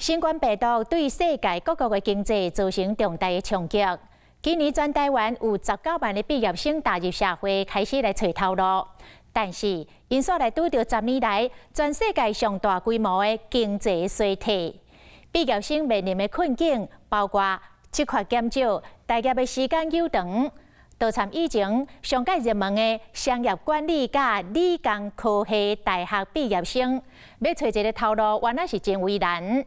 新冠病毒对世界各国的经济造成重大的冲击。今年全台湾有19万的毕业生踏入社会，开始来找头路。但是，因所来拄到10年来全世界上大规模的经济衰退，毕业生面临的困境包括职缺减少、待业的时间悠长。多参以前上届热门的商业管理甲理工科系大学毕业生，要找一个头路，原来是真为难。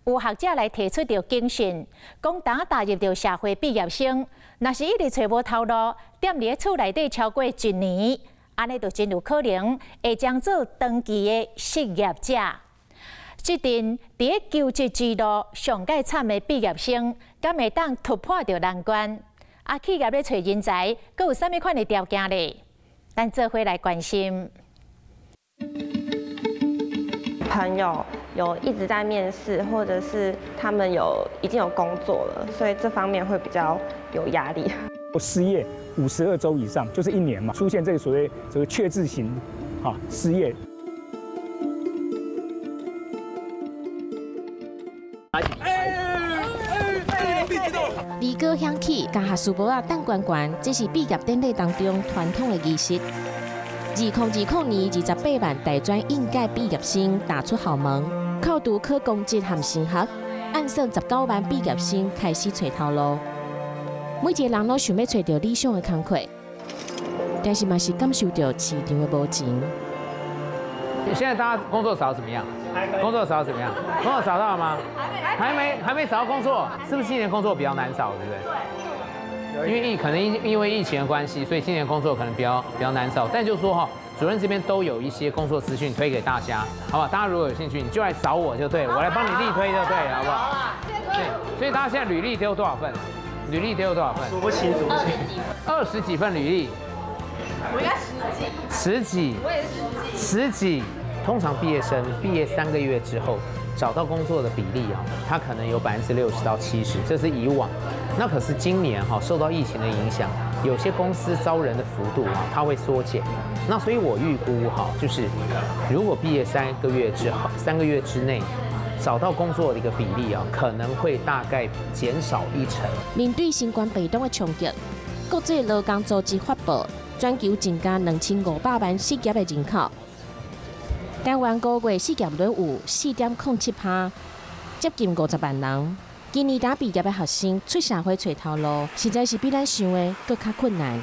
有学者来提出着警讯，讲当踏入着社会毕业生，若是一直找无头路，踮伫厝内底超过1年，安尼就真有可能会将做长期的失业者。这阵伫求职之路上界惨的毕业生，敢会当突破着难关？企业咧找人才，佮有啥物款的条件咧？咱做伙来关心。朋友有一直在面试，或者是他们已经有工作了，所以这方面会比较有压力。失业52周以上，就是1年嘛，出现这个所谓确字型失业。离歌响起，甲下书包啊等悬悬，这是毕业典礼当中传统的仪式。2020年28万大专应届毕业生踏出校门，扣除考公职和升学，按算19万毕业生开始找头路。每一个人都想要找到理想的工作，但是嘛是感受到市场的无情。现在大家工作找怎么样？工作找怎么样？工作找到了吗？还没找到工作，是不是今年工作比较难找，对不对？因为疫情的关系，所以今年工作可能比较难找。但就是说主任这边都有一些工作资讯推给大家，好不好？大家如果有兴趣，你就来找我就对了，我来帮你力推就对了，好不好？对，所以大家现在履历丢多少份？履历丢多少份？数不清，20几份履历。我应该10几，我也10几。通常毕业生毕业3个月之后，找到工作的比例它可能有60%到70%，这是以往。那可是今年受到疫情的影响，有些公司招人的幅度它会缩减。那所以我预估就是如果毕业3个月之内找到工作的一个比例可能会大概减少1成。面对新冠病毒的冲击，国际劳工组织发布，全球增加2500万失业的人口。台湾5月失业率有4.07%，接近50万人。今年打毕业的学生出社会找头路，实在是比咱想的更加困难。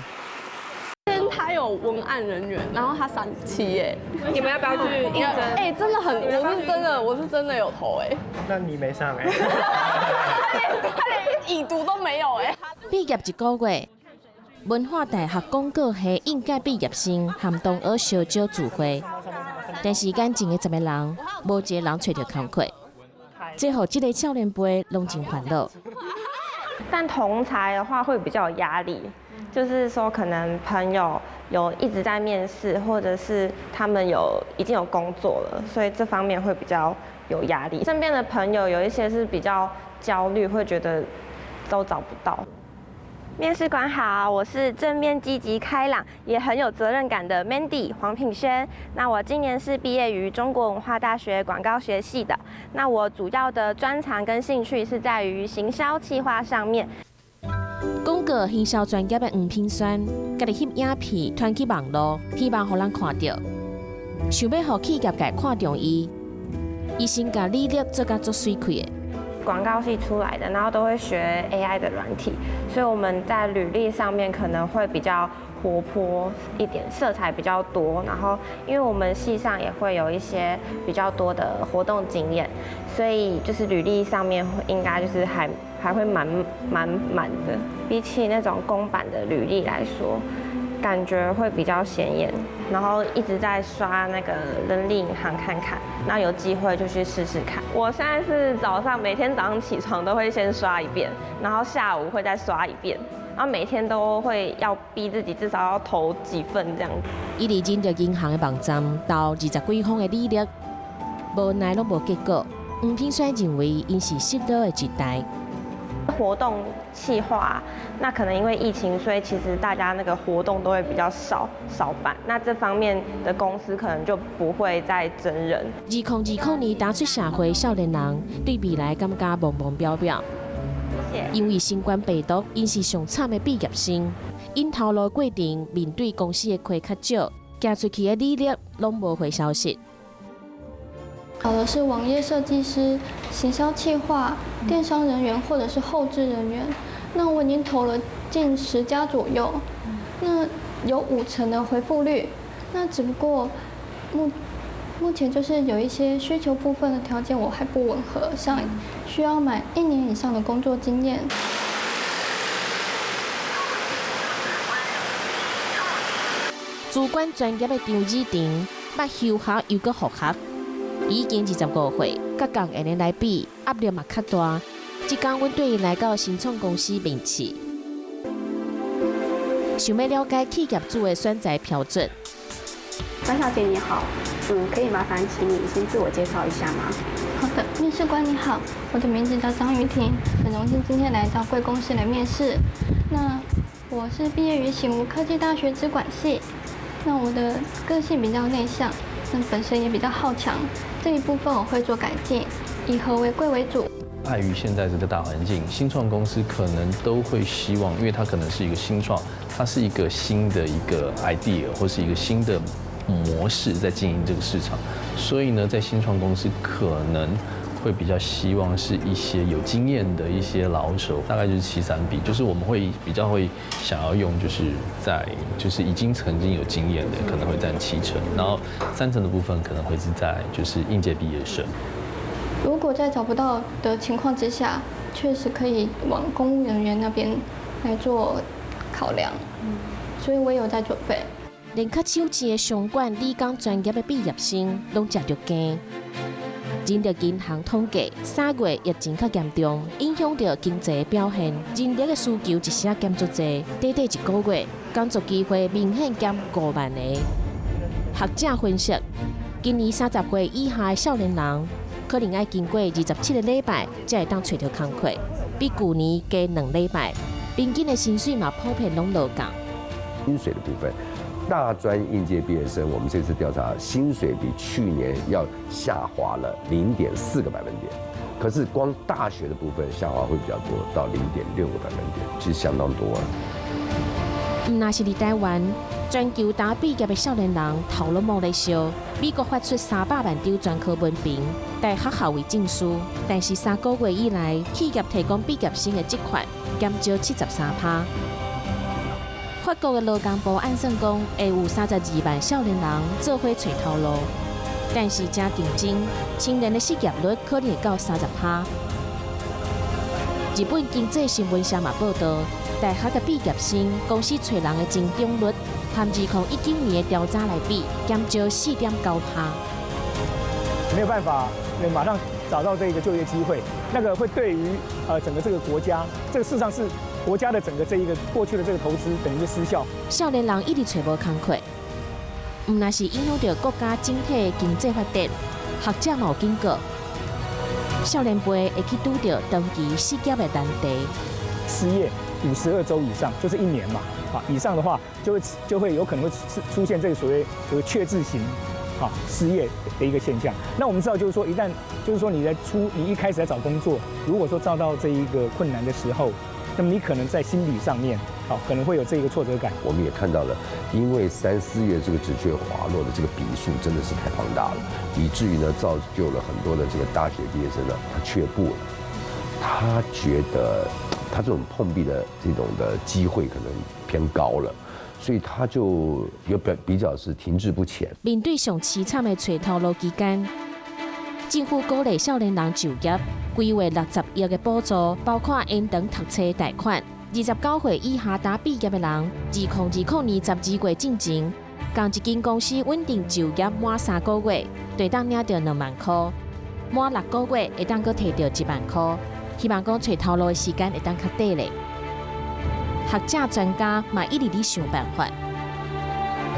他有文案人员，然后他3期耶，你们要不要去应征？真的很，我是真的有投哎。那你没上哎？他连已读都没有哎。毕业1个月，文化大学广告系应届毕业生和同学小招聚会，但是眼前的10个人，无一个人找到工作，最后这个少年辈拢真烦恼。但同才的话会比较有压力，就是说可能朋友有一直在面试，或者是他们已经有工作了，所以这方面会比较有压力。身边的朋友有一些是比较焦虑，会觉得都找不到。面试官好，我是正面积极开朗，也很有责任感的 Mandy 黄品轩。那我今年是毕业于中国文化大学广告学系的。那我主要的专长跟兴趣是在于行销企划上面。广告行销专业的黄品轩，家己翕影片传去网络，希望互人看到。想要互企业界看中伊，伊先甲履历做甲足水开的。广告系出来的，然后都会学 AI 的软体，所以我们在履历上面可能会比较活泼一点，色彩比较多。然后，因为我们系上也会有一些比较多的活动经验，所以就是履历上面应该就是还会满的。比起那种公版的履历来说，感觉会比较显眼。然后一直在刷那个人力银行看看，那有机会就去试试看。我现在是每天早上起床都会先刷一遍，然后下午会再刷一遍，然后每天都会要逼自己至少要投几份这样子。伊离进着银行的网站到20几封的履历，无奈拢无结果。黄品轩认为因是失落的一代。活动企划，那可能因为疫情，所以其实大家那个活动都会比较少办。那这方面的公司可能就不会再征人。2020年打出社会少年人对未来感觉茫茫渺渺。因为新冠病毒，因是上惨的毕业生，因头路过程面对公司的亏较少，寄出去的履历拢无回消息。考的是网页设计师、行销企划、电商人员或者是后置人员。那我已经投了近10家左右，那有50%的回复率。那只不过目前就是有一些需求部分的条件我还不吻合，像需要满1年以上的工作经验。主管专业的张子婷，捌休学又搁复学。已经25岁，甲共下年来比，压力嘛较大。即天，阮对伊来到新创公司面试，想要了解企业主的选择标准。关小姐你好，可以麻烦请你先自我介绍一下吗？好的，面试官你好，我的名字叫张雨婷，很荣幸今天来到贵公司来面试。那我是毕业于醒吾科技大学资管系，那我的个性比较内向。那本身也比较好强，这一部分我会做改进，以和为贵为主。碍于现在这个大环境，新创公司可能都会希望，因为它可能是一个新创，它是一个新的一个 idea 或是一个新的模式在经营这个市场，所以呢，在新创公司可能会比较希望是一些有经验的一些老手，大概就是7-3比，就是我们会比较会想要用，就是已经曾经有经验的，可能会占70%，然后3成的部分可能会是在就是应届毕业生。如果在找不到的情况之下，确实可以往公务人员那边来做考量，所以我有在准备。连较手持的商管、理工专业的毕业生，拢食着惊。人着银行统计，3月疫情较严重，影响着经济表现，人力的需求一下减足济，短短1个月，工作机会明显减5万个。学者分析，今年30岁以下的少年人，可能要经过27个礼拜才会当找到工作，比去年加2礼拜。平均的薪水嘛，普遍拢落降。薪水的部分。大专应届毕业生，我们这次调查薪水比去年要下滑了0.4个百分点，可是光大学的部分下滑会比较多，到0.6个百分点，其实相当多啊。那是伫台湾，全球大毕业的少年人头拢冇咧烧。美国发出300万张专科文凭，带学校为证书，但是3个月以来，企业提供毕业生的职缺减少73%。法国的劳工部按算讲，会有32万少年人做伙找头路，但是真竞争，青年的失业率可能会到30%。日本经济新闻社嘛报道，大学的毕业生公司找人的增长率，和2019年的调查来比，减少4.9%。没有办法，马上找到这个就业机会，那个会对于整个这个国家，这个事实上是。国家的整个这一个过去的这个投资等于失效。少年人一直找无工作，唔那是影响到国家整体经济发展。学者嘛有警告，少年辈会去拄到长期失业的难题。失业52周以上，就是1年嘛，以上的话就会有可能会出现这个所谓确滞型失业的一个现象。那我们知道，就是说一旦就是说你一开始在找工作，如果说遭到这一个困难的时候。那么你可能在心理上面，可能会有这一个挫折感。我们也看到了，因为3、4月这个职缺滑落的这个笔数真的是太庞大了，以至于呢造就了很多的这个大学毕业生呢，他却步了。他觉得他这种碰壁的这种的机会可能偏高了，所以他就有比较是停滞不前。面对上凄惨的找头路期间，政府鼓励少年人就业。规划60亿的补助，包括延长读册贷款。29岁以下达毕业的人，2020年12月进前，共一间公司稳定就业满3个月，就当领到2万块；满6个月会当阁摕到1万块。希望讲找头路的时间会当较短咧。学者专家嘛一直伫想办法。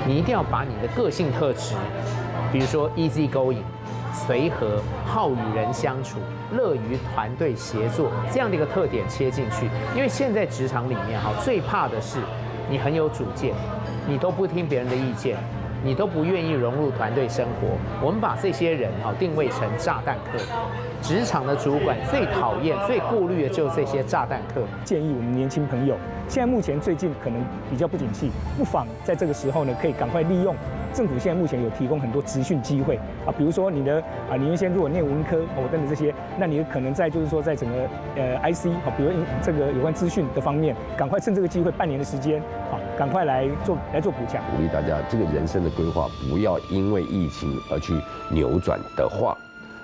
你一定要把你的个性特质，比如说 easy going，随和、好与人相处、乐于团队协作这样的一个特点切进去。因为现在职场里面最怕的是你很有主见，你都不听别人的意见，你都不愿意融入团队生活。我们把这些人定位成炸弹客。职场的主管最讨厌、最顾虑的就是这些炸弹客。建议我们年轻朋友，现在目前最近可能比较不景气，不妨在这个时候呢，可以赶快利用政府现在目前有提供很多职训机会啊，比如说你原先如果念文科等等这些，那你可能在就是说在整个IC比如这个有关资讯的方面，赶快趁这个机会半年的时间赶快来做补强。鼓励大家这个人生的规划不要因为疫情而去扭转的话，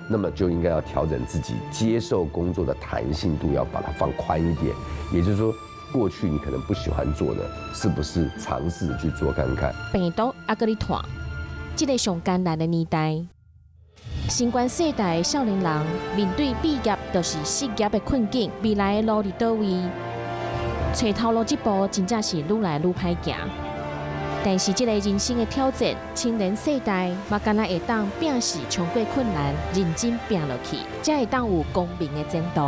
那么就应该要调整自己接受工作的弹性度，要把它放宽一点。也就是说，过去你可能不喜欢做的，是不是尝试去做看看？病毒还搁咧拖，这个上艰难的年代，新冠世代的少年人面对毕业就是失业的困境，未来的路伫倒位？找头路这步真正是愈来愈歹行。但是，这个人生的挑战，青年世代嘛，敢若会当摒死冲过困难，认真拼落去，才会当有光明的前途。